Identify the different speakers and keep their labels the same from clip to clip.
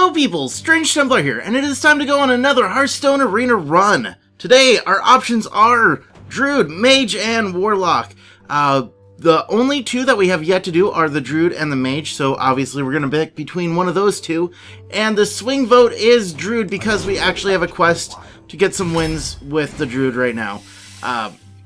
Speaker 1: Hello people, StrangeTemplar here, and it is time to go on another Hearthstone Arena run. Today, our options are Druid, Mage, and Warlock. The only two that we have yet to do are the Druid and the Mage, so obviously we're going to pick between one of those two. And the swing vote is Druid because we actually have a quest to get some wins with the Druid right now.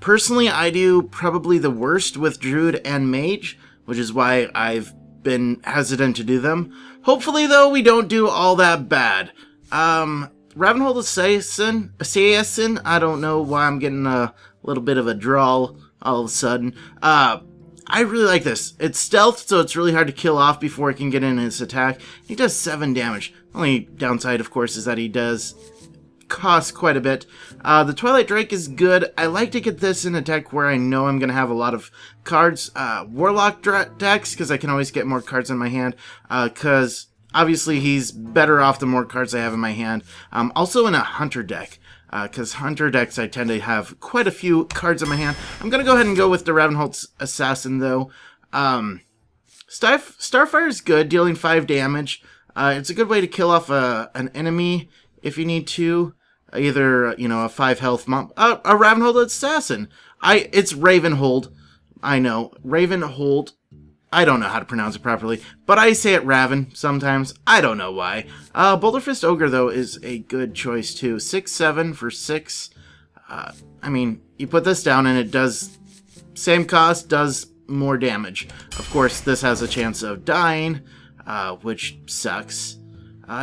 Speaker 1: Personally, I do probably the worst with Druid and Mage, which is why I've been hesitant to do them. Hopefully, though, we don't do all that bad. Ravenhold Assassin, I don't know why I'm getting a little bit of a drawl all of a sudden. I really like this. It's stealth, so it's really hard to kill off before it can get in his attack. He does 7 damage. Only downside, of course, is that he does cost quite a bit. The Twilight Drake is good. I like to get this in a deck where I know I'm going to have a lot of cards. Warlock decks, because I can always get more cards in my hand, because obviously he's better off the more cards I have in my hand. Also in a Hunter deck, because Hunter decks I tend to have quite a few cards in my hand. I'm going to go ahead and go with the Ravenhold Assassin, though. Starfire is good, dealing 5 damage. It's a good way to kill off an enemy if you need to. Either, you know, a 5 health monk, a Ravenhold Assassin. It's Ravenhold. I know. Ravenhold. I don't know how to pronounce it properly, but I say it Raven sometimes. I don't know why. Boulderfist Ogre, though, is a good choice, too. 6/7 for 6. I mean, you put this down and it does, same cost, does more damage. Of course, this has a chance of dying, which sucks.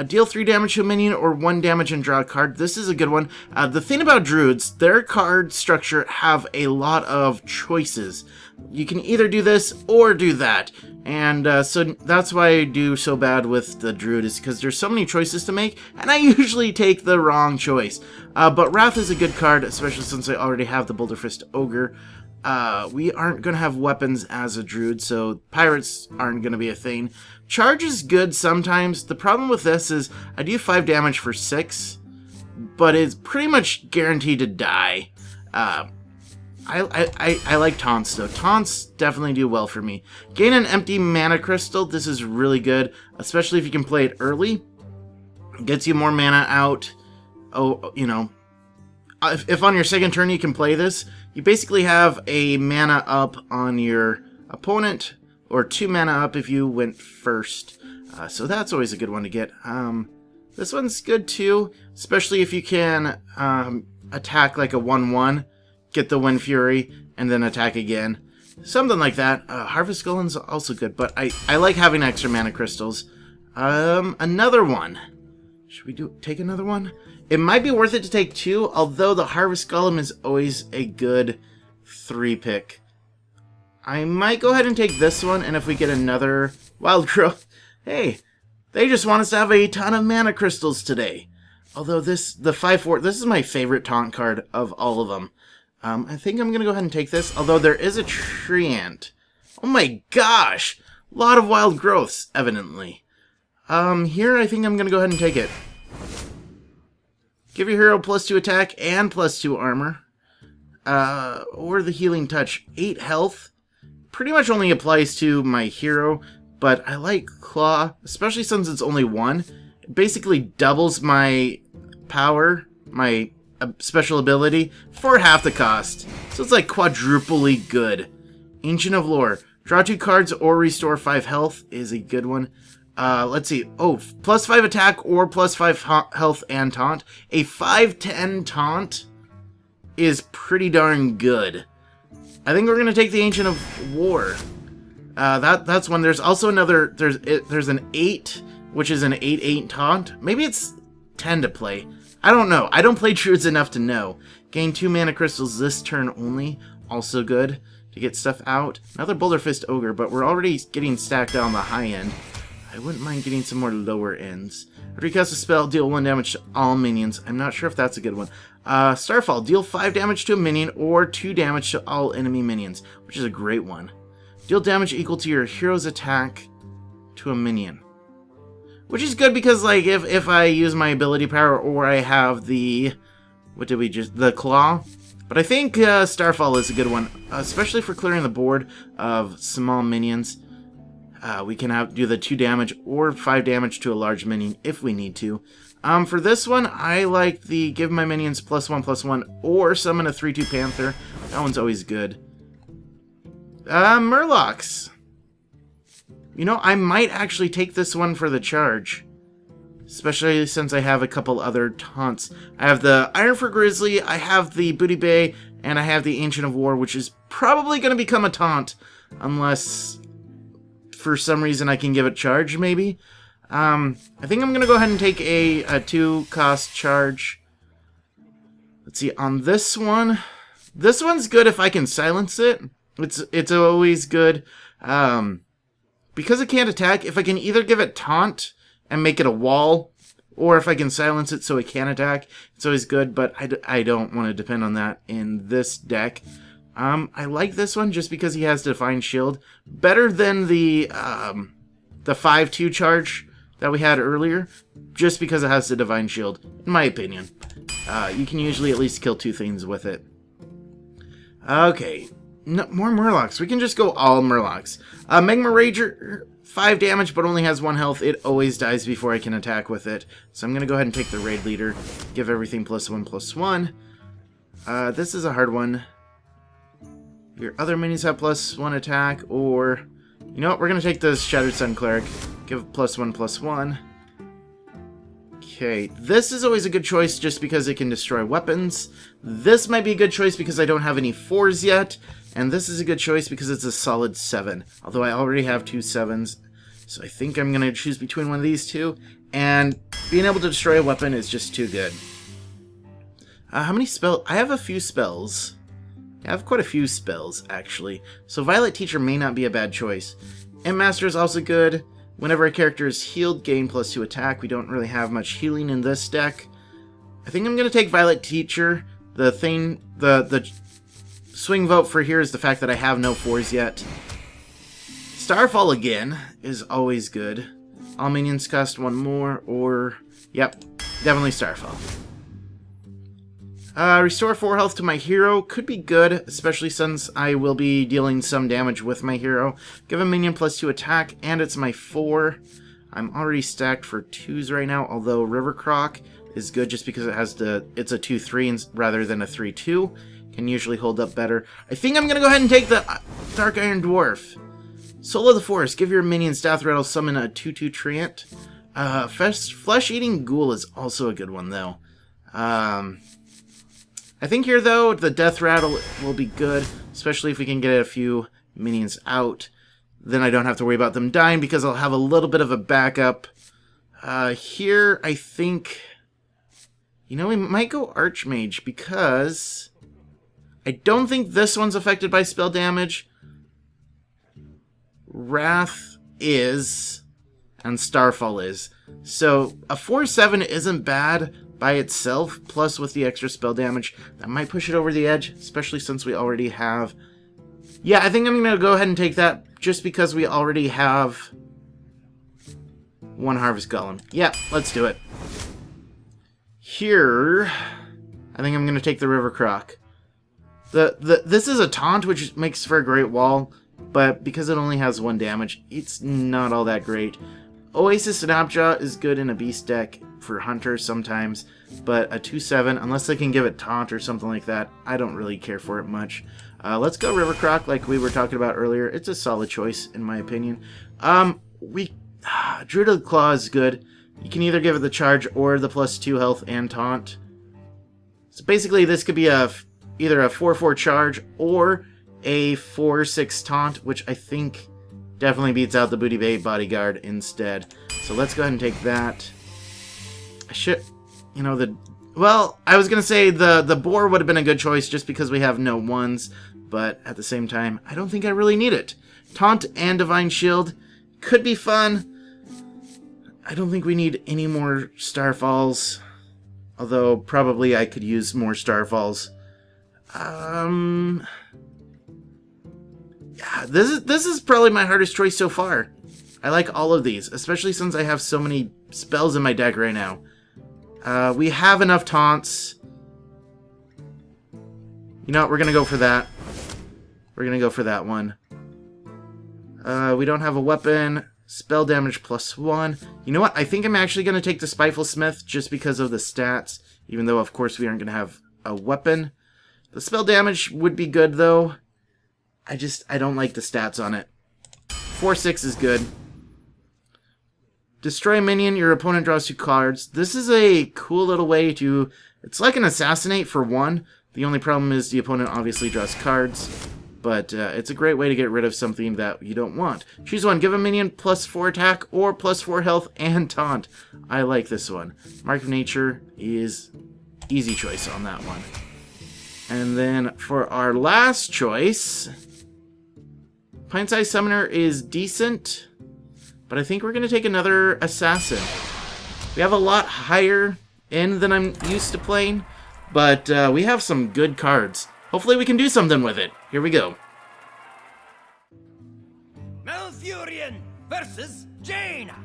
Speaker 1: Deal 3 damage to a minion or 1 damage and draw a card. This is a good one. The thing about Druids, their card structure have a lot of choices. You can either do this or do that. And so that's why I do so bad with the Druid, is because there's so many choices to make, and I usually take the wrong choice. But Wrath is a good card, especially since I already have the Boulderfist Ogre. We aren't going to have weapons as a Druid, so pirates aren't going to be a thing. Charge is good sometimes. The problem with this is I do 5 damage for 6, but it's pretty much guaranteed to die. I like taunts, though. Taunts definitely do well for me. Gain an empty mana crystal. This is really good, especially if you can play it early. It gets you more mana out. Oh, you know, if on your second turn you can play this, you basically have a mana up on your opponent, or 2 mana up if you went first. So that's always a good one to get. This one's good too, especially if you can attack like a 1/1, get the Wind Fury, and then attack again. Something like that. Harvest Golem's also good, but I like having extra mana crystals. Another one. Should we take another one? It might be worth it to take 2, although the Harvest Golem is always a good 3 pick. I might go ahead and take this one, and if we get another Wild Growth... Hey, they just want us to have a ton of mana crystals today. Although the 5/4, this is my favorite taunt card of all of them. I think I'm going to go ahead and take this, although there is a Treant. Oh my gosh! A lot of Wild Growths, evidently. Here I think I'm going to go ahead and take it. Give your hero +2 attack and +2 armor. Or the Healing Touch. 8 health. Pretty much only applies to my hero, but I like Claw, especially since it's only 1. It basically doubles my power, my special ability, for half the cost. So it's like quadruply good. Ancient of Lore. Draw 2 cards or restore 5 health is a good one. Let's see. Oh, +5 attack or +5 health and taunt. A 5/10 taunt is pretty darn good. I think we're gonna take the Ancient of War. That's one. There's also another. There's an 8, which is an 8/8 taunt. Maybe it's 10 to play. I don't know. I don't play Druids enough to know. Gain 2 mana crystals this turn only. Also good to get stuff out. Another Boulderfist Ogre, but we're already getting stacked on the high end. I wouldn't mind getting some more lower ends. After you cast a spell, deal 1 damage to all minions. I'm not sure if that's a good one. Starfall, deal 5 damage to a minion or 2 damage to all enemy minions, which is a great one. Deal damage equal to your hero's attack to a minion. Which is good because, like, if I use my ability power or I have the... the Claw. But I think Starfall is a good one, especially for clearing the board of small minions. We can do the 2 damage or 5 damage to a large minion if we need to. For this one, I like the give my minions +1/+1 or summon a 3/2 Panther. That one's always good. Murlocs. You know, I might actually take this one for the charge. Especially since I have a couple other taunts. I have the Ironfur Grizzly, I have the Booty Bay, and I have the Ancient of War, which is probably going to become a taunt. Unless, for some reason, I can give it charge, maybe. I think I'm going to go ahead and take a 2-cost charge. Let's see, on this one... This one's good if I can silence it. It's always good. Because it can't attack, if I can either give it taunt and make it a wall, or if I can silence it so it can attack, it's always good, but I don't want to depend on that in this deck. I like this one just because he has Divine Shield. Better than the 5/2 charge that we had earlier, just because it has the Divine Shield, in my opinion. You can usually at least kill 2 things with it. Okay, no, more Murlocs. We can just go all Murlocs. Magma Rager, 5 damage, but only has 1 health. It always dies before I can attack with it. So I'm going to go ahead and take the Raid Leader. Give everything +1/+1. This is a hard one. Your other minis have +1 attack, or... You know what? We're going to take the Shattered Sun Cleric. Give +1/+1. Okay, this is always a good choice just because it can destroy weapons. This might be a good choice because I don't have any 4s yet. And this is a good choice because it's a solid 7. Although I already have 2 7s. So I think I'm going to choose between one of these two. And being able to destroy a weapon is just too good. How many spells? I have a few spells. I have quite a few spells, actually. So Violet Teacher may not be a bad choice. Imp Master is also good. Whenever a character is healed, gain +2 attack. We don't really have much healing in this deck. I think I'm going to take Violet Teacher. The swing vote for here is the fact that I have no 4s yet. Starfall again is always good. All minions cost 1 more, or... Yep, definitely Starfall. Restore 4 health to my hero could be good, especially since I will be dealing some damage with my hero. Give a minion +2 attack, and it's my 4. I'm already stacked for 2s right now, although River Croc is good just because it's a 2/3 rather than a 3/2. Can usually hold up better. I think I'm going to go ahead and take the Dark Iron Dwarf. Soul of the Forest. Give your minions Death Rattle, summon a 2/2 Treant. Flesh-Eating Ghoul is also a good one, though. I think here, though, the Death Rattle will be good, especially if we can get a few minions out. Then I don't have to worry about them dying because I'll have a little bit of a backup. Here, I think... You know, we might go Archmage because... I don't think this one's affected by spell damage. Wrath is, and Starfall is. So, a 4/7 isn't bad by itself, plus with the extra spell damage. That might push it over the edge, especially since we already have... Yeah, I think I'm going to go ahead and take that, just because we already have 1 Harvest Golem. Yeah, let's do it. Here, I think I'm going to take the River Croc. This is a taunt, which makes for a great wall, but because it only has 1 damage, it's not all that great. Oasis Snapjaw is good in a beast deck for hunters sometimes, but a 2/7, unless they can give it taunt or something like that, I don't really care for it much. Let's go River Croc like we were talking about earlier. It's a solid choice, in my opinion. Druidic Claw is good. You can either give it the charge or the +2 health and taunt. So basically, this could be either a 4/4 charge or a 4/6 taunt, which I think definitely beats out the Booty Bay Bodyguard instead. So let's go ahead and take that. Well, I was going to say the Boar would have been a good choice just because we have no 1s, but at the same time, I don't think I really need it. Taunt and Divine Shield could be fun. I don't think we need any more Starfalls, although probably I could use more Starfalls. Yeah, this is probably my hardest choice so far. I like all of these, especially since I have so many spells in my deck right now. We have enough taunts. You know what, we're gonna go for that. We're gonna go for that one. We don't have a weapon. Spell damage +1. You know what? I think I'm actually going to take the Spiteful Smith just because of the stats. Even though, of course, we aren't going to have a weapon. The spell damage would be good, though. I don't like the stats on it. 4/6 is good. Destroy a minion, your opponent draws 2 cards. This is a cool little way to... It's like an assassinate for 1. The only problem is the opponent obviously draws cards. But it's a great way to get rid of something that you don't want. Choose one. Give a minion +4 attack or +4 health and taunt. I like this one. Mark of Nature is easy choice on that one. And then for our last choice... Pint-Sized Summoner is decent, but I think we're going to take another Assassin. We have a lot higher end than I'm used to playing, but we have some good cards. Hopefully we can do something with it. Here we go.
Speaker 2: Malfurion versus Jaina.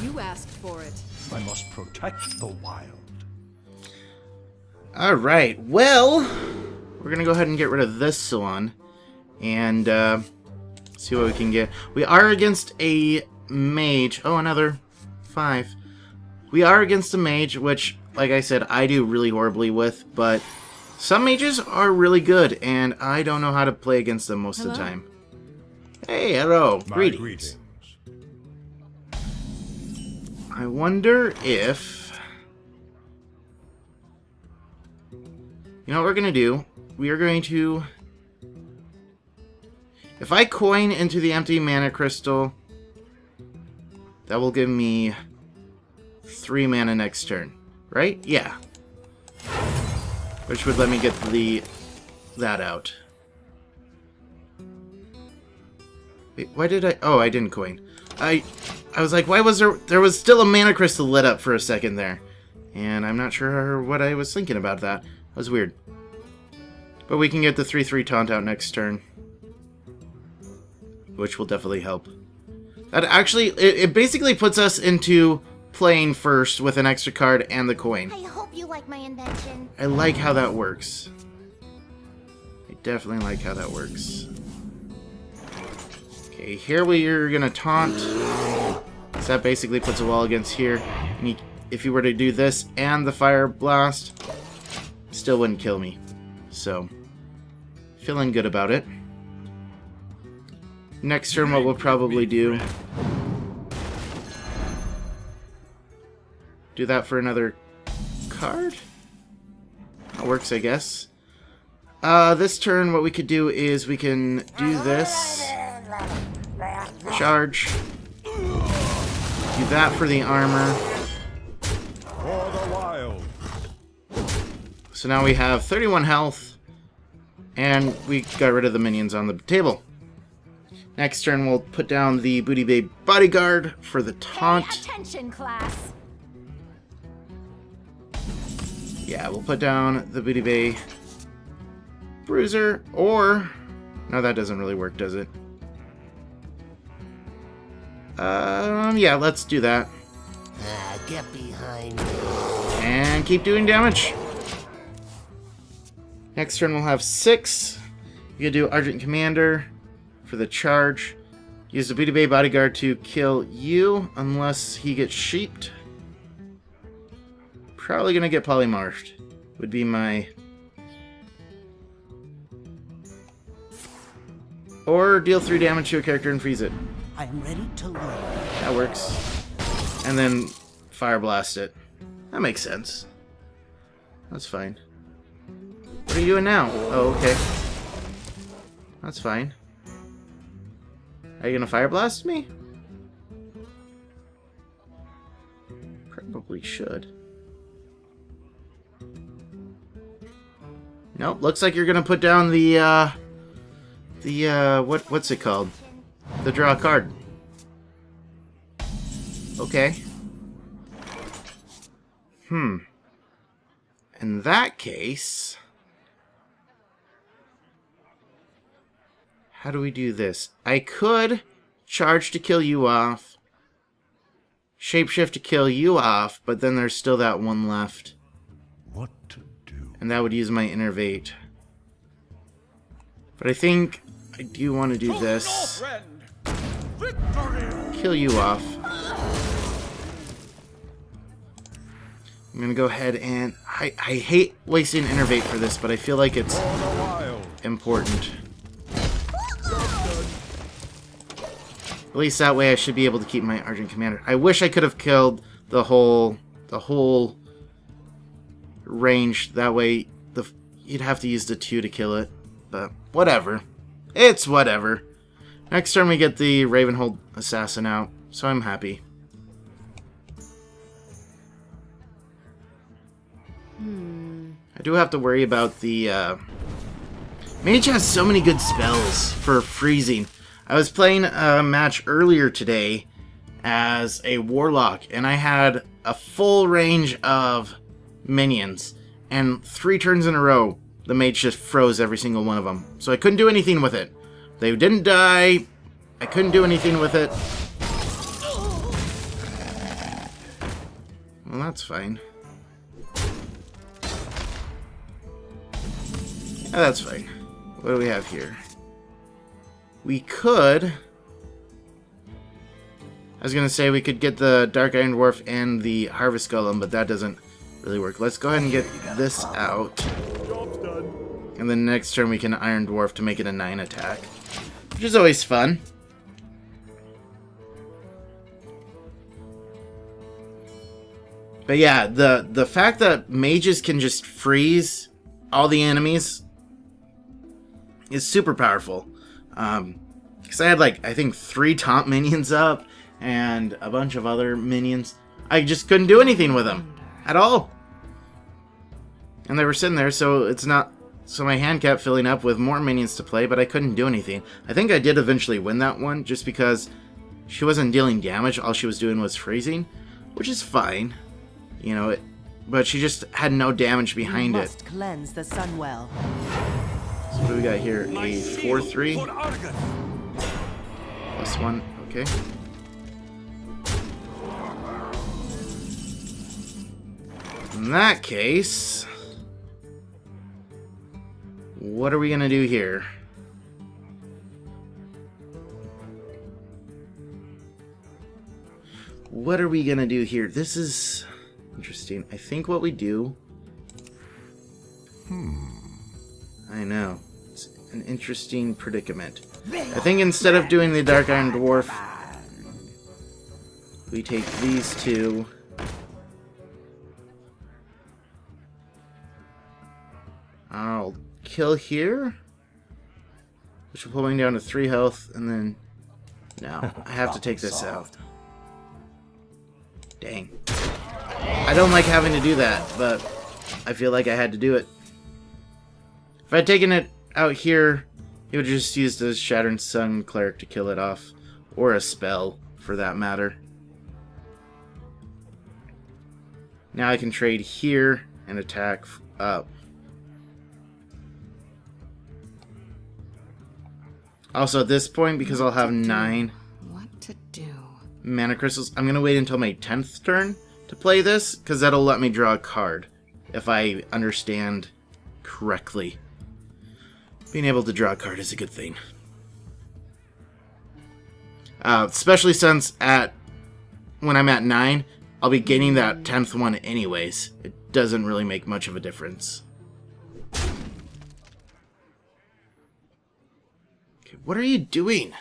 Speaker 3: You asked for it.
Speaker 2: I must protect the wild.
Speaker 1: Alright, well, we're going to go ahead and get rid of this one. And see what we can get. We are against a mage. Oh, another 5. We are against a mage, which, like I said, I do really horribly with. But some mages are really good, and I don't know how to play against them most of the time. Hey, hello. Greetings. I wonder if... You know what we're going to do? We are going to... If I coin into the empty mana crystal, that will give me 3 mana next turn, right? Yeah. Which would let me get that out. Wait, why did I... Oh, I didn't coin. I was like, why was there was still a mana crystal lit up for a second there. And I'm not sure what I was thinking about that. That was weird. But we can get the 3/3 taunt out next turn, which will definitely help. That actually, it basically puts us into playing first with an extra card and the coin.
Speaker 4: I hope you like my invention.
Speaker 1: I like how that works. I definitely like how that works. Okay, here we're gonna taunt. So that basically puts a wall against here. And if you were to do this and the fire blast, still wouldn't kill me. So, feeling good about it. Next turn, what we'll probably do that for another card? That works, I guess. This turn, what we could do is we can do this. Charge. Do that for the armor.
Speaker 2: For the wild.
Speaker 1: So now we have 31 health, and we got rid of the minions on the table. Next turn, we'll put down the Booty Bay Bodyguard for the taunt.
Speaker 4: Pay attention, class.
Speaker 1: Yeah, we'll put down the Booty Bay Bruiser, or... No, that doesn't really work, does it? Yeah, let's do that.
Speaker 2: Get behind me.
Speaker 1: And keep doing damage. Next turn, we'll have 6. You can do Argent Commander for the charge. Use the Booty Bay Bodyguard to kill you, unless he gets sheeped. Probably gonna get polymorphed. Would be my... Or deal 3 damage to a character and freeze it.
Speaker 2: I am ready to learn.
Speaker 1: That works. And then Fire Blast it. That makes sense. That's fine. What are you doing now? Oh, okay. That's fine. Are you gonna Fire Blast me? Probably should. Nope, looks like you're gonna put down the what's it called? The draw a card. Okay. In that case, how do we do this? I could charge to kill you off, shapeshift to kill you off, but then there's still that one left.
Speaker 2: What to do?
Speaker 1: And that would use my Innervate. But I think I do want to do this.
Speaker 2: Victory!
Speaker 1: Kill you off. I'm gonna go ahead and... I hate wasting Innervate for this, but I feel like it's
Speaker 2: For the wild.
Speaker 1: important. At least that way I should be able to keep my Argent Commander. I wish I could have killed the whole range. That way you'd have to use the 2 to kill it. But whatever. It's whatever. Next turn we get the Ravenhold Assassin out, so I'm happy. I do have to worry about the... Mage has so many good spells for freezing. I was playing a match earlier today as a Warlock, and I had a full range of minions. And 3 turns in a row, the Mage just froze every single one of them. So I couldn't do anything with it. They didn't die. I couldn't do anything with it. Well, that's fine. Yeah, that's fine. What do we have here? We could... I was going to say we could get the Dark Iron Dwarf and the Harvest Golem, but that doesn't really work. Let's go ahead and get this out.
Speaker 2: Job's done.
Speaker 1: And then next turn we can Iron Dwarf to make it a 9 attack. Which is always fun. But yeah, the fact that mages can just freeze all the enemies is super powerful. Because I had like, I think 3 taunt minions up and a bunch of other minions. I just couldn't do anything with them at all. And they were sitting there, so it's not... So my hand kept filling up with more minions to play, but I couldn't do anything. I think I did eventually win that one, just because she wasn't dealing damage. All she was doing was freezing, which is fine. You know, but she just had no damage behind it.
Speaker 5: Must cleanse the sun well.
Speaker 1: So what do we got here?
Speaker 2: My
Speaker 1: A
Speaker 2: shield
Speaker 1: 4/3
Speaker 2: for Argon.
Speaker 1: +1. Okay. In that case, what are we gonna do here? What are we gonna do here? This is interesting. I think what we do... I know. It's an interesting predicament. I think instead of doing the Dark Iron Dwarf, we take these 2. I'll kill here, which will pull me down to 3 health, and then... No, I have to take this out. Dang. I don't like having to do that, but I feel like I had to do it. If I'd taken it out here, he would just use the Shattered Sun Cleric to kill it off. Or a spell, for that matter. Now I can trade here and attack up. Also, at this point, because I'll have 9
Speaker 3: What to do?
Speaker 1: mana crystals, I'm going to wait until my 10th turn to play this, because that'll let me draw a card, if I understand correctly. Being able to draw a card is a good thing. Especially since when I'm at 9, I'll be getting that 10th one anyways. It doesn't really make much of a difference. Okay, what are you doing?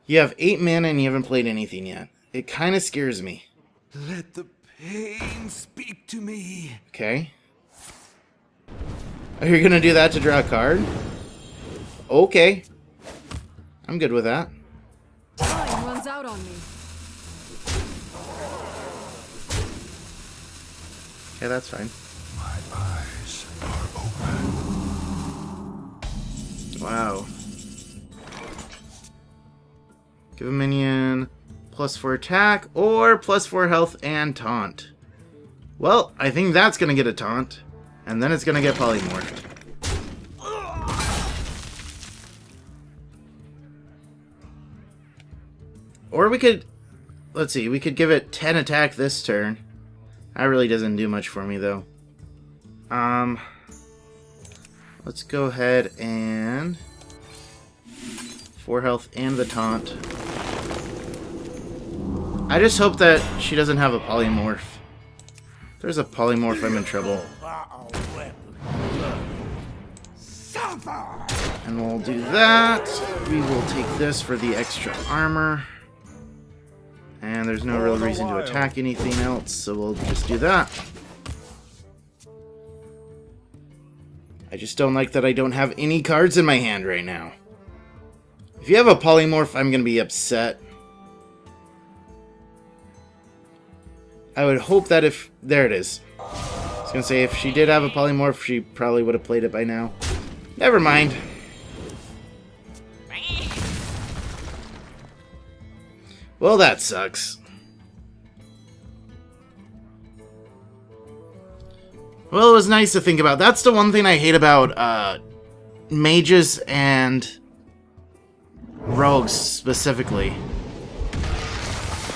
Speaker 1: You have 8 mana and you haven't played anything yet. It kind of scares me.
Speaker 2: Let the pain speak to me.
Speaker 1: Okay. Are you gonna do that to draw a card? Okay. I'm good with that.
Speaker 3: Time runs out on me.
Speaker 1: Yeah, that's fine.
Speaker 2: My eyes are open.
Speaker 1: Wow. Give a minion +4 attack or +4 health and taunt. Well, I think that's gonna get a taunt. And then it's gonna get polymorphed. Or we could... Let's see, we could give it 10 attack this turn. That really doesn't do much for me, though. Let's go ahead and... 4 health and the taunt. I just hope that she doesn't have a polymorph. If there's a polymorph, I'm in trouble. And we'll do that. We will take this for the extra armor. And there's no real reason to attack anything else, so we'll just do that. I just don't like that I don't have any cards in my hand right now. If you have a polymorph, I'm going to be upset. I would hope that if... There it is. I was going to say, if she did have a polymorph, she probably would have played it by now. Never mind. Well, that sucks. Well, it was nice to think about. That's the one thing I hate about mages and rogues specifically.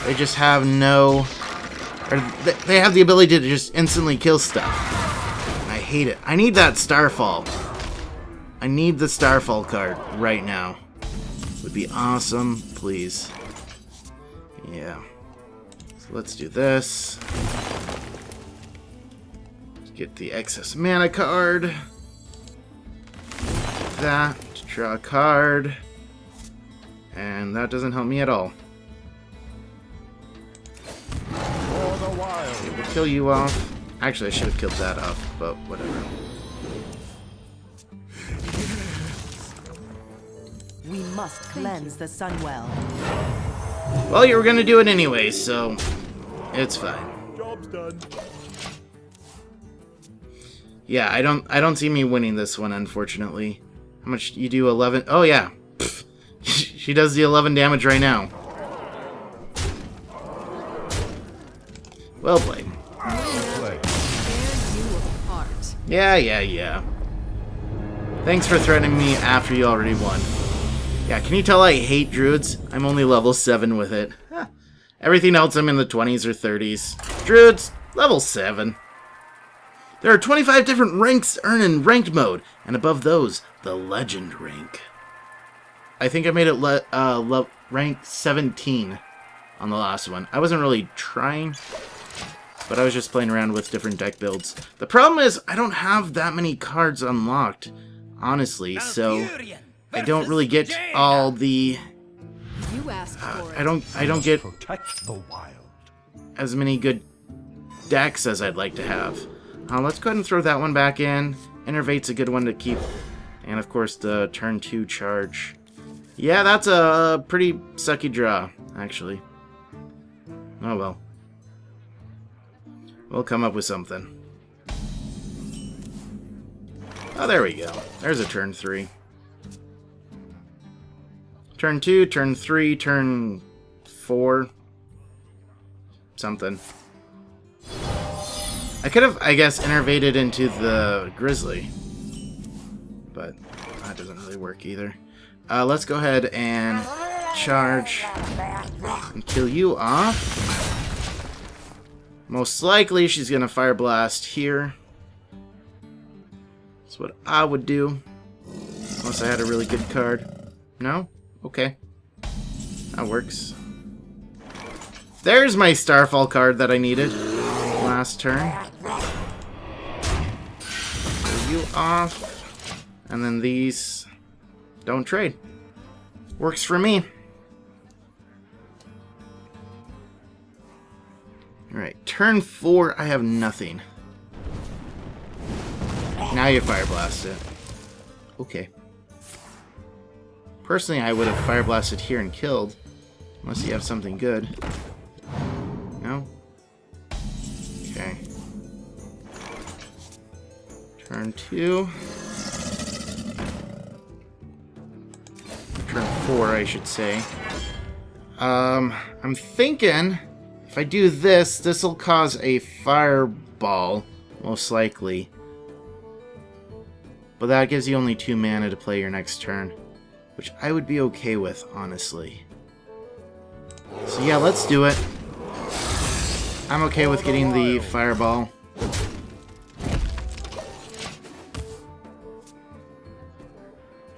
Speaker 1: They just have no... Or they have the ability to just instantly kill stuff. I hate it. I need that Starfall. I need the Starfall card right now. Would be awesome, please. Yeah. So let's do this. Let's get the excess mana card. That. Draw a card. And that doesn't help me at all. Okay, we'll kill you off. Actually, I should have killed that off, but whatever.
Speaker 5: We must cleanse the Sunwell.
Speaker 1: Well, you were gonna do it anyway, so it's fine.
Speaker 6: Job's done.
Speaker 1: Yeah, I don't see me winning this one, unfortunately. How much you do? 11? Oh yeah, pfft. She does the 11 damage right now. Well played. Yeah. Thanks for threatening me after you already won. Yeah, can you tell I hate druids? I'm only level 7 with it. Everything else I'm in the 20s or 30s. Druids, level 7. There are 25 different ranks earned in ranked mode, and above those, the legend rank. I think I made it rank 17 on the last one. I wasn't really trying, but I was just playing around with different deck builds. The problem is I don't have that many cards unlocked, honestly, so I don't really get all the...
Speaker 3: You asked for it.
Speaker 1: I don't get
Speaker 6: Protect the wild.
Speaker 1: as many good decks as I'd like to have. Let's go ahead and throw that one back in. Innervate's a good one to keep. And of course the turn 2 charge. Yeah, that's a pretty sucky draw, actually. Oh well. We'll come up with something. Oh, there we go. There's a turn 3. Turn 2, turn 3, turn 4. Something. I could have, I guess, innervated into the Grizzly. But that doesn't really work either. Let's go ahead and charge and kill you off. Most likely she's going to Fire Blast here. That's what I would do. Unless I had a really good card. No? Okay. That works. There's my Starfall card that I needed last turn. Kill you off. And then these don't trade. Works for me. Alright, turn 4, I have nothing. Now you Fire Blast it. Okay. Personally, I would have Fire Blasted here and killed. Unless you have something good. No? Okay. Turn 2. Turn 4, I should say. I'm thinking if I do this, this will cause a fireball, most likely. But that gives you only 2 mana to play your next turn, which I would be okay with, honestly. So yeah, let's do it. I'm okay with getting the fireball.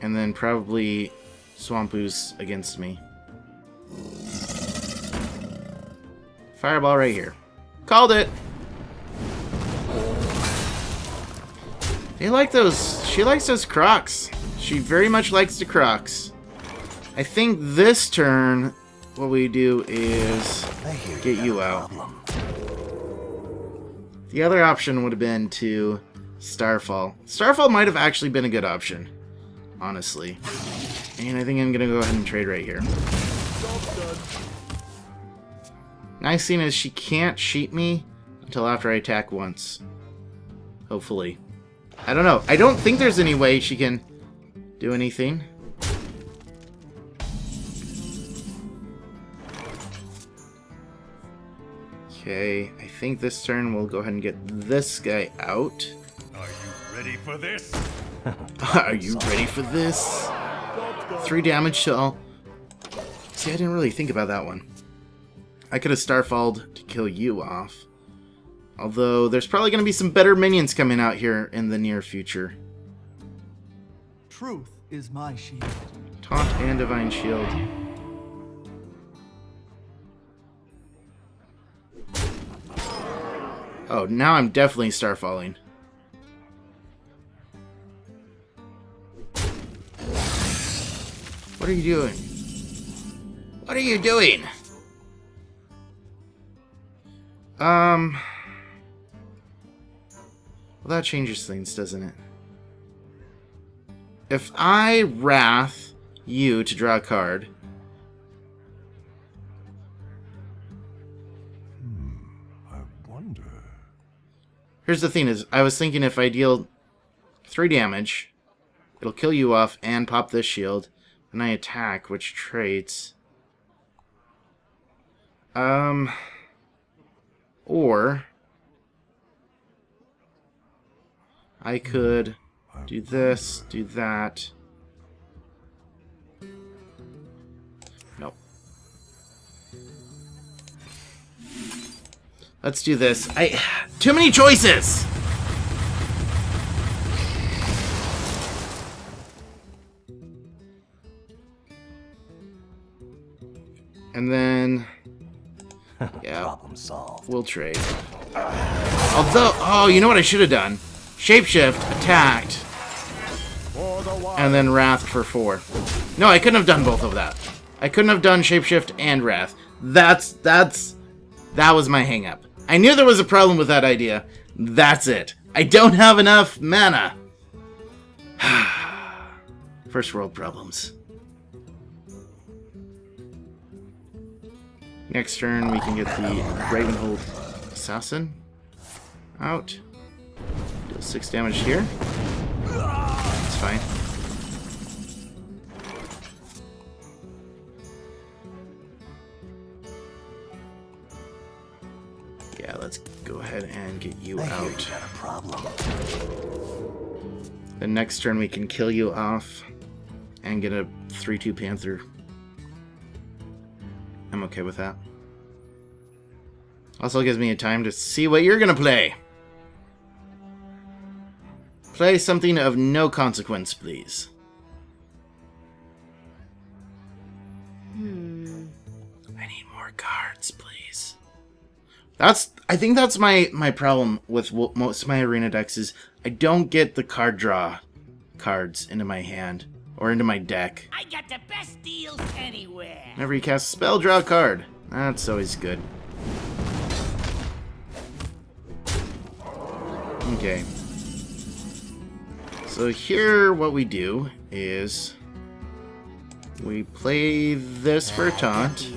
Speaker 1: And then probably Swamp Ooze against me. Fireball right here. Called it! They like those... She likes those crocs. She very much likes the crocs. I think this turn, what we do is get you out. The other option would have been to Starfall. Starfall might have actually been a good option, honestly. And I think I'm going to go ahead and trade right here. Nice thing is she can't sheet me until after I attack once. Hopefully. I don't know. I don't think there's any way she can do anything. Okay, I think this turn we'll go ahead and get this guy out.
Speaker 6: Are you ready for this?
Speaker 1: Are you ready for this? 3 damage to all. See, I didn't really think about that one. I could have Starfalled to kill you off. Although, there's probably going to be some better minions coming out here in the near future.
Speaker 2: Truth is my shield.
Speaker 1: Taunt and Divine Shield. Oh, now I'm definitely Starfalling. What are you doing? What are you doing? Well, that changes things, doesn't it? If I Wrath you to draw a card...
Speaker 6: I wonder.
Speaker 1: Here's the thing is, I was thinking if I deal 3 damage, it'll kill you off and pop this shield, and I attack, which traits. Or I could do this, do that. Nope. Let's do this. Too many choices! And then... yeah,
Speaker 6: Problem solved.
Speaker 1: we'll trade. Although, oh, you know what I should have done? Shapeshift, attacked,
Speaker 6: For the wild.
Speaker 1: and then Wrath for 4. No, I couldn't have done both of that. I couldn't have done Shapeshift and Wrath. That was my hang-up. I knew there was a problem with that idea. That's it. I don't have enough mana. First world problems. Next turn, we can get the Ravenhold Assassin out. Deal 6 damage here. That's fine. Yeah, let's go ahead and get you out.
Speaker 6: Got a problem.
Speaker 1: The next turn, we can kill you off and get a 3/2 Panther. I'm okay with that. Also gives me a time to see what you're gonna play. Play something of no consequence, please. I need more cards, please. I think that's my problem with most of my arena decks is I don't get the card draw cards into my hand or into my deck.
Speaker 7: I got the best deals anywhere.
Speaker 1: Whenever you cast a spell, draw a card. That's always good. Okay. So here, what we do is we play this for a taunt.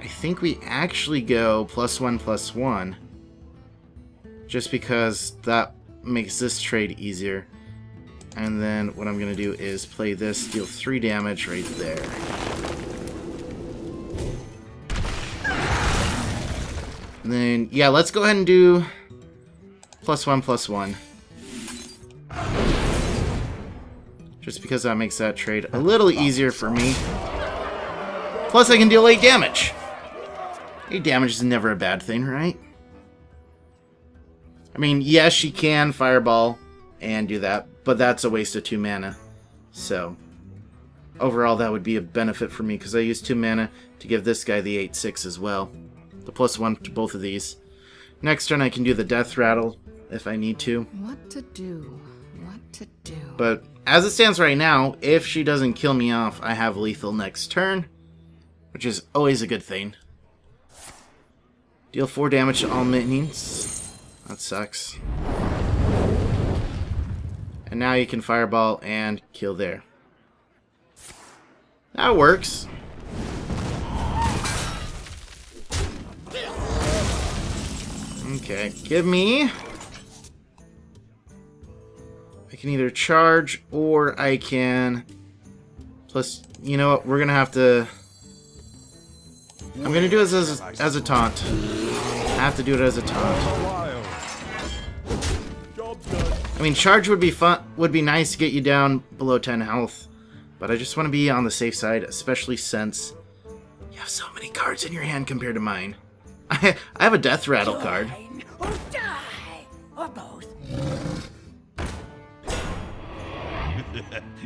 Speaker 1: I think we actually go +1/+1, just because that makes this trade easier. And then what I'm going to do is play this, deal 3 damage right there. And then, yeah, let's go ahead and do +1/+1. Just because that makes that trade a little easier for me. Plus I can deal 8 damage. 8 damage is never a bad thing, right? I mean, yes, she can Fireball and do that, but that's a waste of 2 mana. So, overall that would be a benefit for me, because I used 2 mana to give this guy the 8/6 as well. The +1 to both of these. Next turn I can do the Death Rattle if I need to.
Speaker 3: What to do? What to do?
Speaker 1: But as it stands right now, if she doesn't kill me off, I have lethal next turn, which is always a good thing. Deal 4 damage to all minions. That sucks. And now you can Fireball and kill there. That works. Okay, give me... I can either charge or I can... Plus, you know what? We're going to have to... I'm going to do it as a taunt. I have to do it as a taunt. I mean, charge would be fun. Would be nice to get you down below 10 health. But I just want to be on the safe side, especially since you have so many cards in your hand compared to mine. I have a Death Rattle card.
Speaker 7: Or die, or both.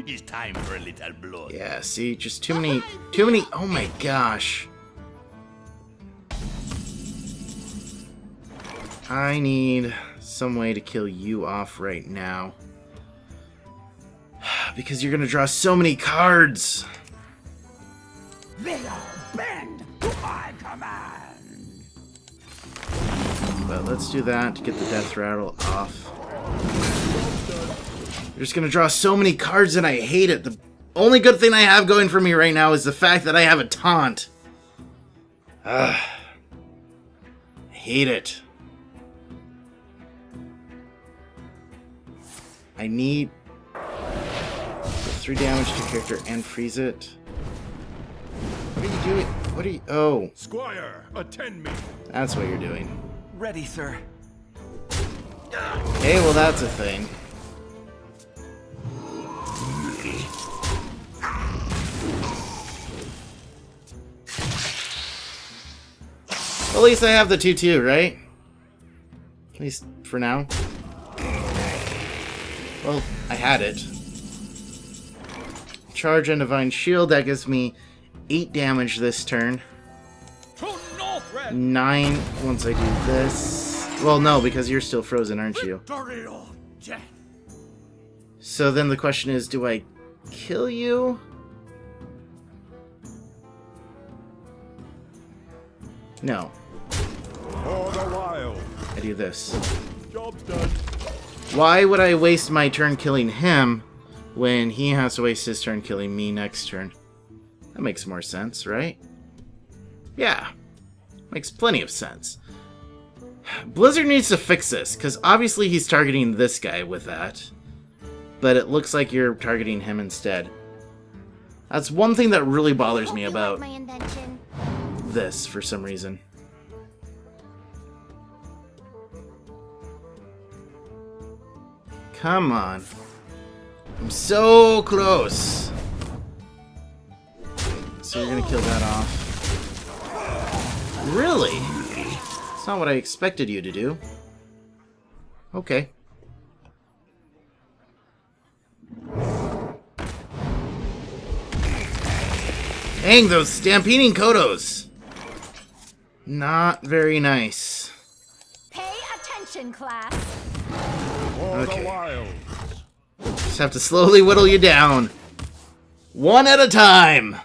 Speaker 7: It's time for a little blood.
Speaker 1: Yeah, see, just too many, oh my gosh. I need some way to kill you off right now. Because you're gonna draw so many cards.
Speaker 7: They all bend to my command.
Speaker 1: But let's do that to get the Death Rattle off. You're just gonna draw so many cards and I hate it. The only good thing I have going for me right now is the fact that I have a taunt. I hate it. I need 3 damage to character and freeze it. What are you doing? What are you... Oh.
Speaker 6: Squire, attend me.
Speaker 1: That's what you're doing.
Speaker 2: Ready, sir.
Speaker 1: Okay, well that's a thing. Well, at least I have the 2/2, right? At least for now. Well, I had it. Charge and Divine Shield, that gives me 8 damage this turn. 9 once I do this. Well, no, because you're still frozen, aren't you? So then the question is, do I kill you? No.
Speaker 6: For the wild.
Speaker 1: I do this.
Speaker 6: Job's done.
Speaker 1: Why would I waste my turn killing him when he has to waste his turn killing me next turn? That makes more sense, right? Yeah. Makes plenty of sense. Blizzard needs to fix this, because obviously he's targeting this guy with that. But it looks like you're targeting him instead. That's one thing that really bothers me about
Speaker 4: my invention.
Speaker 1: this for some reason. Come on. I'm so close. So you're gonna kill that off. Really? It's not what I expected you to do. Okay. Dang, those stampeding Kodos! Not very nice.
Speaker 4: Pay attention, class.
Speaker 6: For
Speaker 1: Okay.
Speaker 6: the wild.
Speaker 1: Just have to slowly whittle you down. One at a time.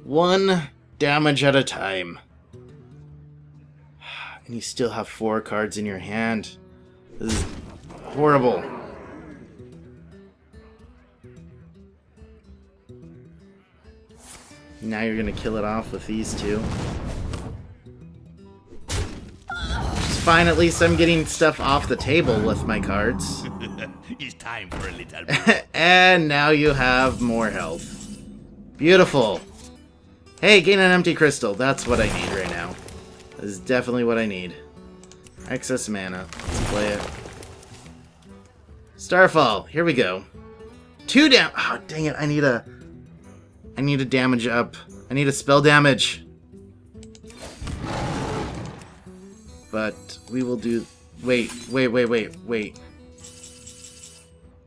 Speaker 1: 1 damage at a time. And you still have 4 cards in your hand. This is horrible. Now you're gonna kill it off with these 2. It's fine, at least I'm getting stuff off the table with my cards.
Speaker 7: It's time for a little blood.
Speaker 1: And now you have more health. Beautiful. Hey, gain an empty crystal. That's what I need right now. This is definitely what I need. Excess mana. Let's play it. Starfall. Here we go. 2 damage. Oh, dang it. I need a damage up. I need a spell damage. But we will do... Wait.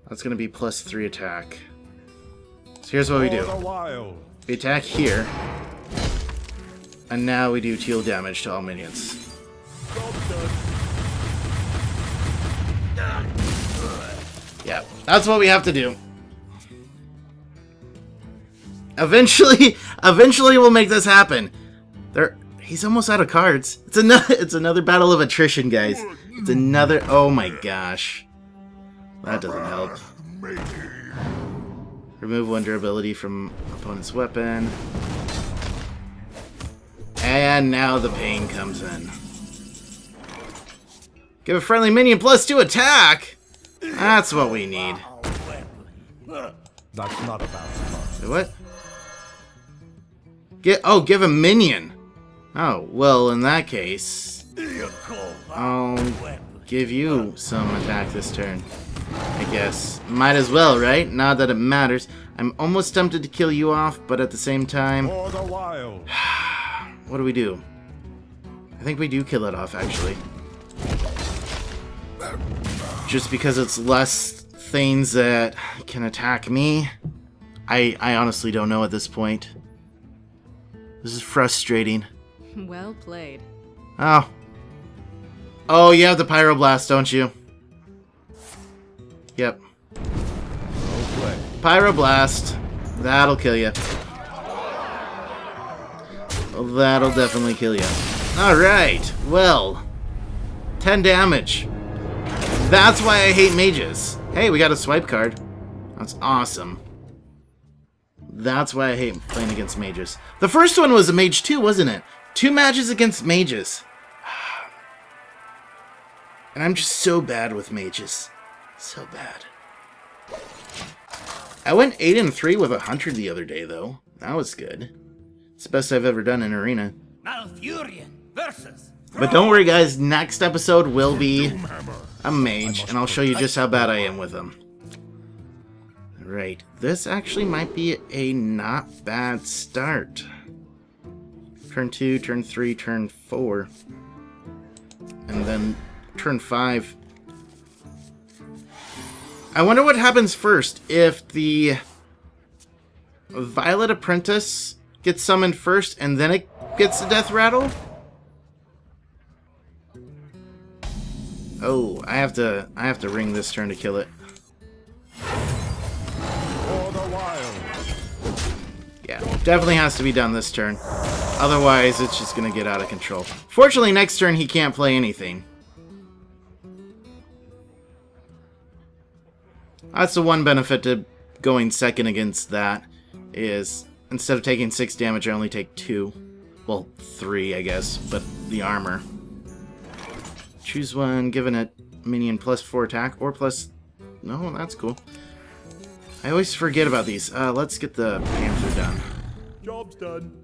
Speaker 1: That's going to be +3 attack. So here's what we
Speaker 6: For
Speaker 1: do.
Speaker 6: the wild.
Speaker 1: We attack here. And now we do teal damage to all minions.
Speaker 6: Job's done.
Speaker 1: Yeah, that's what we have to do. Eventually we'll make this happen. He's almost out of cards. It's another battle of attrition, guys. It's another. Oh my gosh, that doesn't help. Remove one durability from opponent's weapon, and now the pain comes in. Give a friendly minion +2 attack. That's what we need.
Speaker 6: That's not a bounce card.
Speaker 1: What? Give a minion. Oh, well, in that case, I'll give you some attack this turn. I guess. Might as well, right? Not that it matters. I'm almost tempted to kill you off, but at the same time,
Speaker 6: For the wild.
Speaker 1: what do we do? I think we do kill it off, actually. Just because it's less things that can attack me. I honestly don't know at this point. This is frustrating.
Speaker 3: Well played.
Speaker 1: Oh. Oh, you have the Pyroblast, don't you? Yep.
Speaker 6: No play.
Speaker 1: Pyroblast. That'll kill you. That'll definitely kill you. Alright. Well. 10 damage. That's why I hate mages. Hey, we got a swipe card. That's awesome. That's why I hate playing against mages. The first one was a mage too, wasn't it? 2 matches against mages. And I'm just so bad with mages. So bad. I went 8-3 with 100 the other day, though. That was good. It's the best I've ever done in Arena.
Speaker 7: Malfurion versus.
Speaker 1: But don't worry, guys. Next episode will be a mage, and I'll show you just how bad I am with them. Right. This actually might be a not bad start. Turn 2, turn 3, turn 4. And then turn 5. I wonder what happens first. If the Violet Apprentice gets summoned first and then it gets the Death Rattle? Oh, I have to ring this turn to kill it.
Speaker 6: For the wild.
Speaker 1: Yeah, definitely has to be done this turn. Otherwise, it's just going to get out of control. Fortunately, next turn he can't play anything. That's the one benefit to going second against that, is instead of taking 6 damage, I only take 2. Well, 3, I guess, but the armor. Choose one, giving it minion +4 attack, or plus... No, that's cool. I always forget about these. Let's get the Panther done.
Speaker 6: Job's done.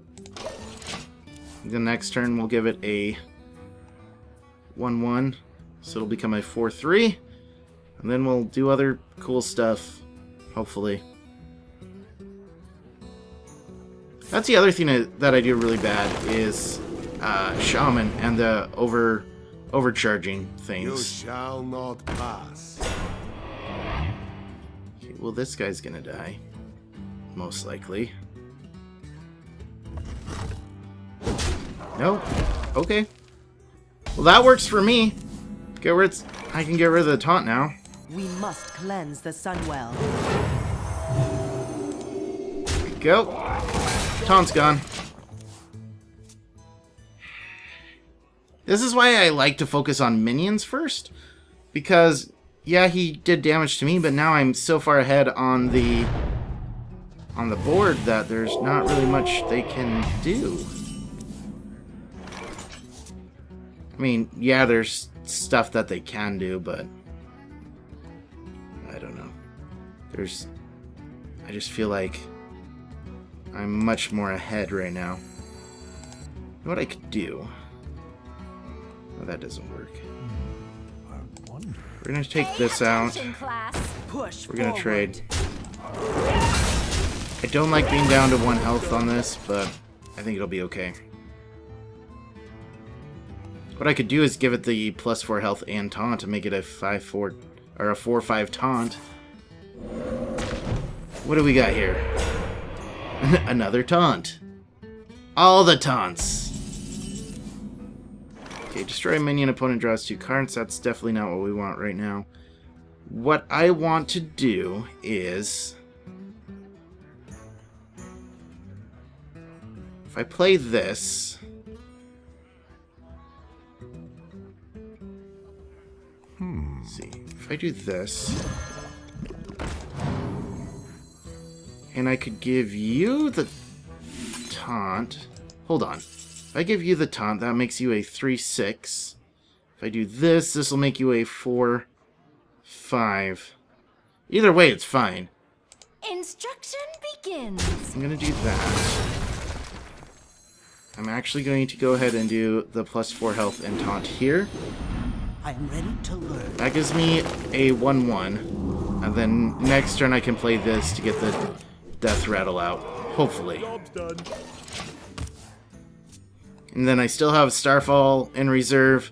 Speaker 1: The next turn, we'll give it a 1-1, so it'll become a 4-3. And then we'll do other cool stuff, hopefully. That's the other thing that I do really bad is Shaman and the overcharging
Speaker 8: You
Speaker 1: things.
Speaker 8: shall not pass.
Speaker 1: Okay, well, this guy's gonna die, most likely. No? Okay. Well, that works for me. I can get rid of the taunt now.
Speaker 5: We must cleanse the Sunwell.
Speaker 1: Go. Taunt's gone. This is why I like to focus on minions first. Because, yeah, he did damage to me, but now I'm so far ahead on the board that there's not really much they can do. I mean, yeah, there's stuff that they can do, but I don't know. I just feel like I'm much more ahead right now. You know what I could do? Oh, that doesn't work. We're gonna take this out.
Speaker 4: Attention, class.
Speaker 5: Push
Speaker 1: We're gonna
Speaker 5: forward.
Speaker 1: trade. I don't like being down to 1 health on this, but I think it'll be okay. What I could do is give it the +4 health and taunt to make it a 5-4 or a 4-5 taunt. What do we got here? Another taunt. All the taunts. Okay, destroy a minion, opponent draws 2 cards. That's definitely not what we want right now. What I want to do is... if I play this... Let's see. If I do this... and I could give you the taunt... hold on. If I give you the taunt, that makes you a 3/6. If I do this, this will make you a 4/5. Either way, it's fine.
Speaker 4: Instruction begins.
Speaker 1: I'm going to do that. I'm actually going to go ahead and do the +4 health and taunt here.
Speaker 5: I am ready to learn.
Speaker 1: That gives me a 1/1. And then next turn I can play this to get the death rattle out. Hopefully.
Speaker 6: Job's done.
Speaker 1: And then I still have Starfall in reserve.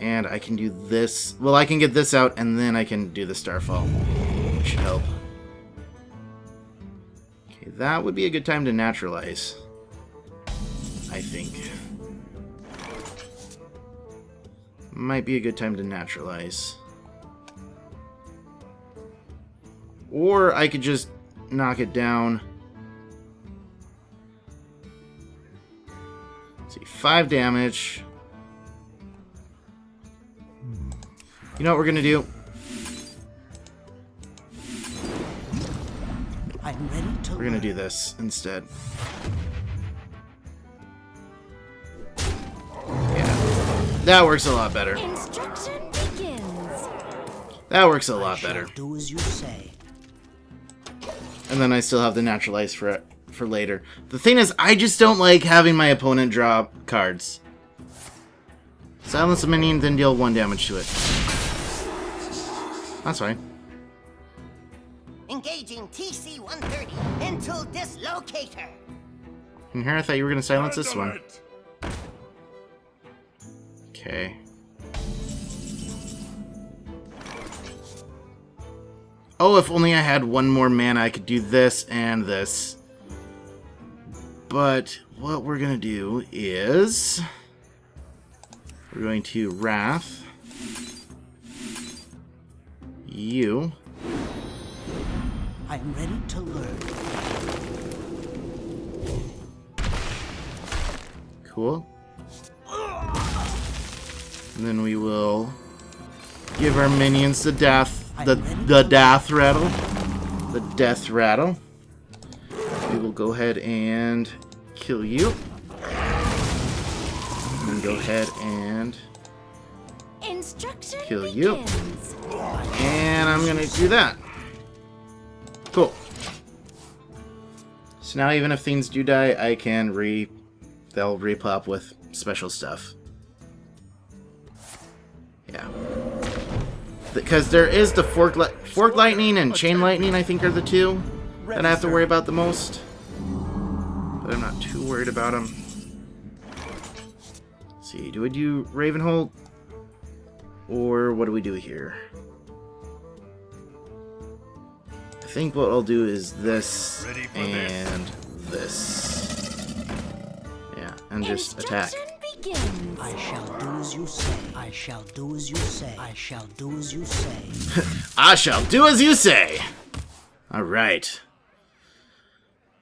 Speaker 1: And I can do this. Well, I can get this out and then I can do the Starfall. Which should help. Okay, that would be a good time to naturalize. I think. Might be a good time to naturalize. Or I could just knock it down. Let's see, 5 damage. You know what we're gonna do?
Speaker 5: I'm ready to
Speaker 1: We're gonna do this instead. Yeah. That works a lot better.
Speaker 4: Instruction begins.
Speaker 1: That works a lot better.
Speaker 5: do as you say.
Speaker 1: And then I still have the naturalize for later. The thing is, I just don't like having my opponent draw cards. Silence a minion, then deal 1 damage to it. That's fine.
Speaker 9: Engaging TC-130 into dislocator.
Speaker 1: And here I thought you were going to silence this one. Okay. Oh, if only I had 1 more mana, I could do this and this. But what we're going to do is... we're going to Wrath. You.
Speaker 5: I am ready to learn.
Speaker 1: Cool. And then we will give our minions the death rattle. The death rattle. We will go ahead and kill you. And then go ahead and
Speaker 4: Instruction
Speaker 1: kill you.
Speaker 4: begins.
Speaker 1: And I'm gonna do that. Cool. So now even if things do die, I can they'll repop with special stuff. Yeah. Because there is the fork lightning and chain lightning, I think, are the 2 that I have to worry about the most. But I'm not too worried about them. Let's see, do we do Ravenhold? Or what do we do here? I think what I'll do is this and this. Yeah, and just attack.
Speaker 4: Instruction begins.
Speaker 5: I shall do as you say. I shall do as you say. I shall do as you say.
Speaker 1: I shall do as you say! Alright.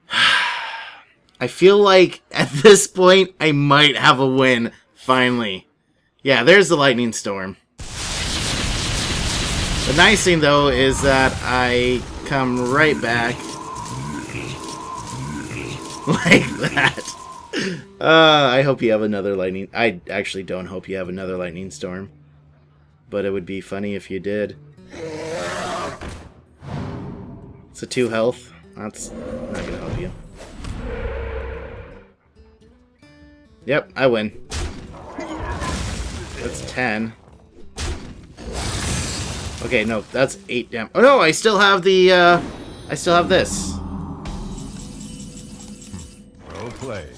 Speaker 1: I feel like at this point I might have a win, finally. Yeah, there's the lightning storm. The nice thing though is that I come right back like that. I hope you have another lightning. I actually don't hope you have another lightning storm, but it would be funny if you did. It's a 2 health. That's not gonna help you. Yep, I win. That's 10. Okay, no, that's 8 damage. Oh no, I still have the, I still have this.
Speaker 6: Well played.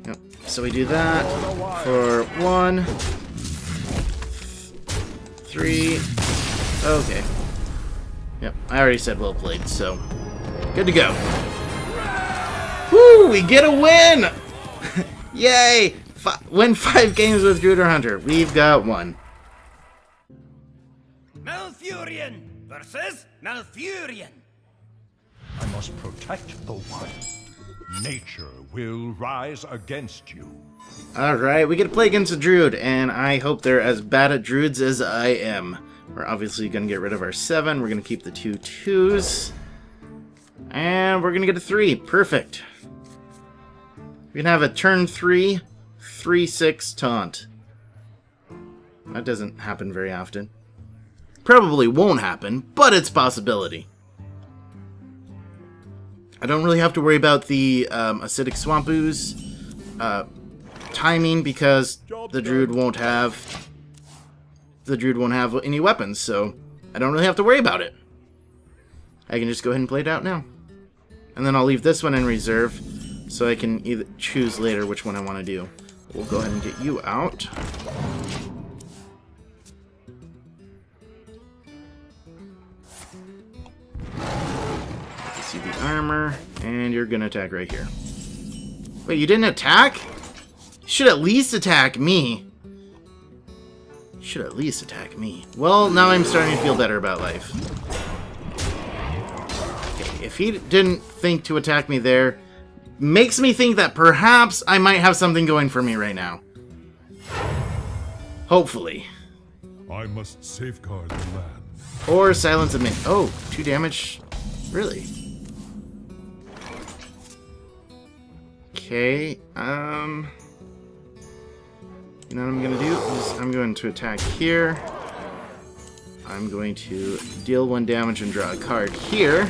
Speaker 1: Yep, so we do that for 1, 3, okay. Yep, I already said well played, so good to go. Woo! Woo! We get a win! Yay! Win 5 games with Druid or Hunter. We've got one.
Speaker 7: Malfurion versus Malfurion.
Speaker 6: I must protect the wild. Nature will rise against you.
Speaker 1: Alright, we get to play against a Druid, and I hope they're as bad at Druids as I am. We're obviously going to get rid of our 7. We're going to keep the 2 2s. And we're going to get a 3. Perfect. We can have a turn 3, 3/6 taunt. That doesn't happen very often. Probably won't happen, but it's a possibility. I don't really have to worry about the acidic swamp ooze timing because the Druid won't have any weapons, so I don't really have to worry about it. I can just go ahead and play it out now. And then I'll leave this one in reserve so I can either choose later which one I want to do. We'll go ahead and get you out. See the armor, and you're gonna attack right here. Wait, you didn't attack? You should at least attack me. You should at least attack me. Well, now I'm starting to feel better about life. Okay, if he didn't think to attack me there, makes me think that perhaps I might have something going for me right now. Hopefully.
Speaker 6: I must safeguard the land.
Speaker 1: Or silence a min. Oh, 2 damage. Really? Okay, you know what I'm gonna do is I'm going to attack here. I'm going to deal 1 damage and draw a card here.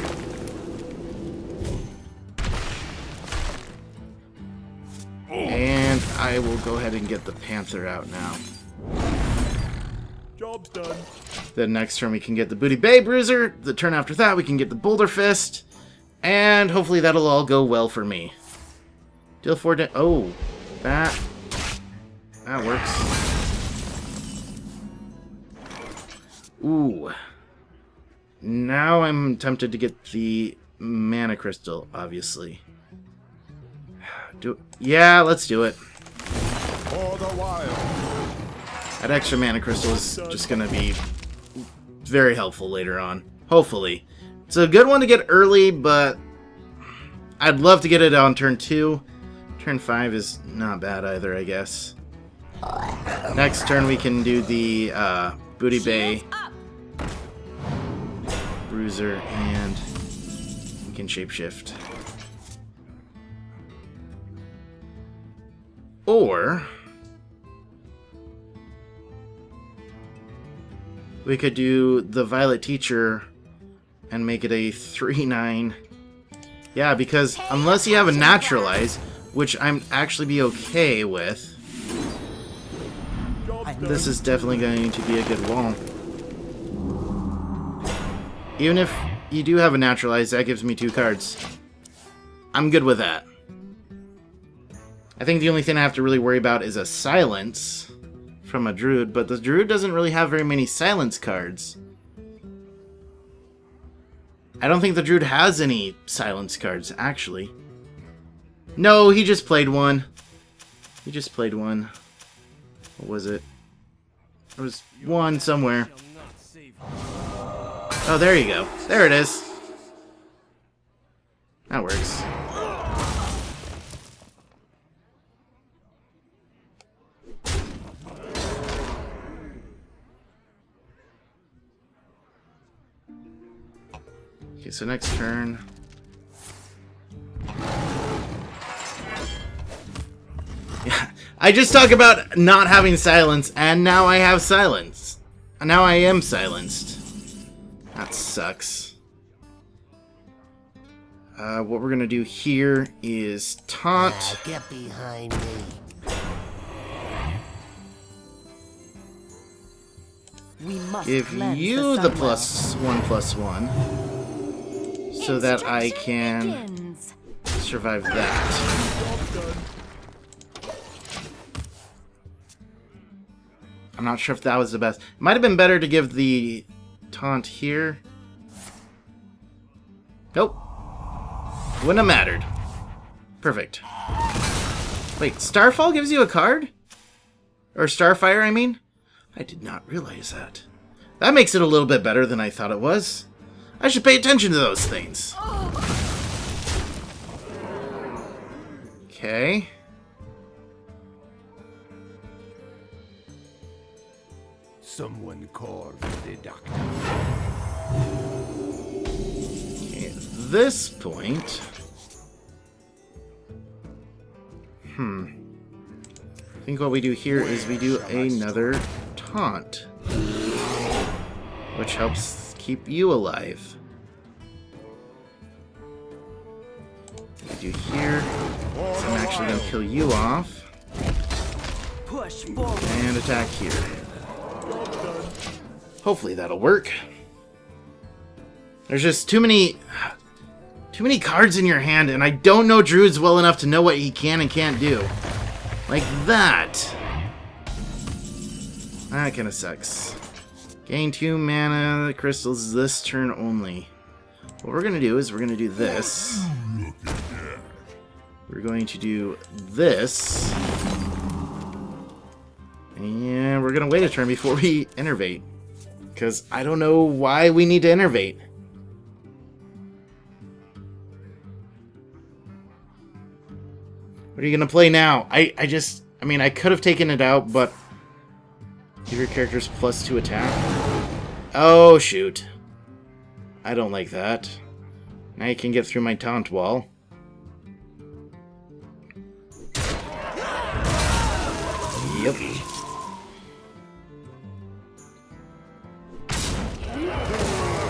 Speaker 1: And I will go ahead and get the Panther out now.
Speaker 6: Job's done.
Speaker 1: Then next turn we can get the Booty Bay Bruiser. The turn after that we can get the Boulder Fist. And hopefully that'll all go well for me. Deal 4 damage. Oh, that works. Ooh. Now I'm tempted to get the Mana Crystal, obviously. Yeah, let's do it.
Speaker 6: For the wild.
Speaker 1: That extra Mana Crystal is just going to be very helpful later on. Hopefully. It's a good one to get early, but I'd love to get it on turn 2. Turn 5 is not bad either, I guess. Next turn we can do the Booty Bay Bruiser, and we can shapeshift. Or we could do the Violet Teacher and make it a 3/9. Yeah, because unless you have a Naturalize, which I'm actually be okay with, this is definitely going to be a good wall. Even if you do have a Naturalize, that gives me 2 cards. I'm good with that. I think the only thing I have to really worry about is a Silence from a Druid, but the Druid doesn't really have very many Silence cards. I don't think the Druid has any Silence cards, actually. No, he just played one. He just played one. What was it? There was one somewhere. Oh, there you go. There it is. That works. Okay, so next turn. Yeah, I just talk about not having silence, and now I have silence. And now I am silenced. That sucks. What we're gonna do here is taunt.
Speaker 9: Get behind me.
Speaker 3: We must
Speaker 1: Give
Speaker 3: cleanse
Speaker 1: you the
Speaker 3: Sunwell.
Speaker 1: +1/+1, so that I can
Speaker 4: Begins.
Speaker 1: survive that. I'm not sure if that was the best. It might have been better to give the taunt here. Nope. Wouldn't have mattered. Perfect. Wait, Starfall gives you a card? Or Starfire, I mean? I did not realize that. That makes it a little bit better than I thought it was. I should pay attention to those things. Okay.
Speaker 8: Someone call the doctor.
Speaker 1: Okay, at this point... I think what we do here is we do another taunt. Which helps keep you alive. We do here. So I'm actually going to kill you off.
Speaker 5: Push forward.
Speaker 1: And attack here. Hopefully that'll work. There's just too many cards in your hand, and I don't know Druids well enough to know what he can and can't do. Like that. That kind of sucks. Gain 2 mana crystals this turn only. What we're going to do is we're going to do this. We're going to do this. And we're going to wait a turn before we innervate. Because I don't know why we need to innervate. What are you going to play now? I mean, I could have taken it out, but... Give your characters +2 attack. Oh, shoot. I don't like that. Now you can get through my taunt wall. Yep.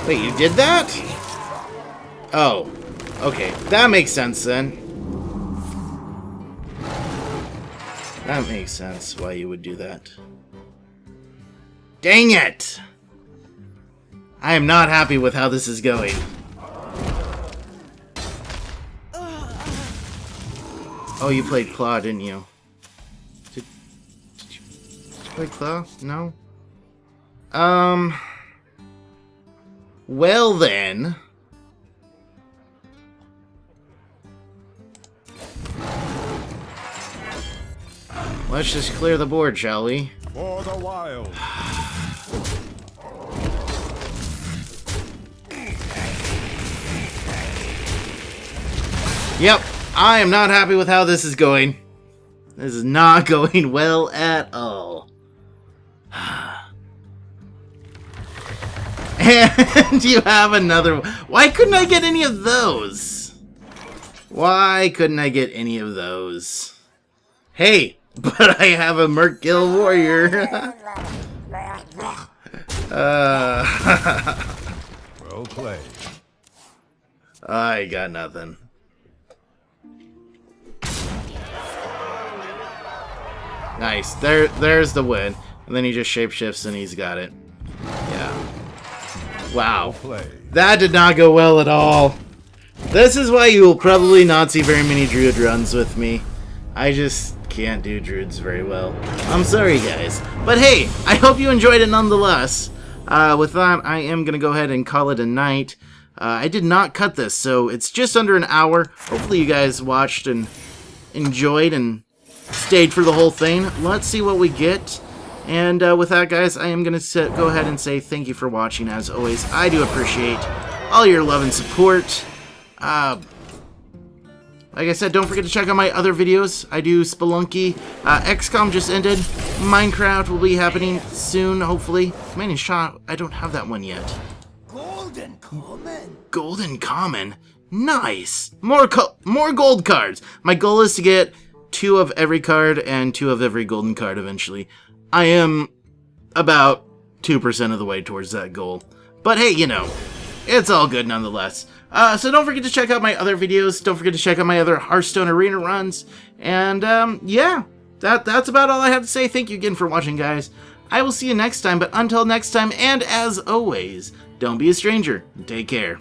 Speaker 1: Wait, you did that? Oh. Okay, that makes sense then. That makes sense why you would do that. Dang it! I am not happy with how this is going. Oh, you played Claw, didn't you? Did you play Claw? No? Well then... Let's just clear the board, shall we?
Speaker 6: For the wild.
Speaker 1: Yep, I am not happy with how this is going. This is not going well at all. And you have another one. Why couldn't I get any of those? Why couldn't I get any of those? Hey, but I have a Merkill Warrior.
Speaker 6: Well played.
Speaker 1: I got nothing. Nice. There's the win. And then he just shapeshifts and he's got it. Yeah. Wow. That did not go well at all. This is why you will probably not see very many Druid runs with me. I just can't do Druids very well. I'm sorry, guys. But hey, I hope you enjoyed it nonetheless. With that, I am going to go ahead and call it a night. I did not cut this, so it's just under an hour. Hopefully you guys watched and enjoyed and stayed for the whole thing. Let's see what we get. And with that, guys, I am going to go ahead and say thank you for watching. As always, I do appreciate all your love and support. Like I said, don't forget to check out my other videos. I do Spelunky. XCOM just ended. Minecraft will be happening soon, hopefully. Man in Shot, I don't have that one yet.
Speaker 7: Golden Common.
Speaker 1: Golden Common? Nice! More gold cards! My goal is to get 2 of every card and 2 of every golden card eventually. I am about 2% of the way towards that goal. But hey, you know, it's all good nonetheless. So don't forget to check out my other videos. Don't forget to check out my other Hearthstone Arena runs. And yeah, that's about all I have to say. Thank you again for watching, guys. I will see you next time, but until next time, and as always, don't be a stranger. Take care.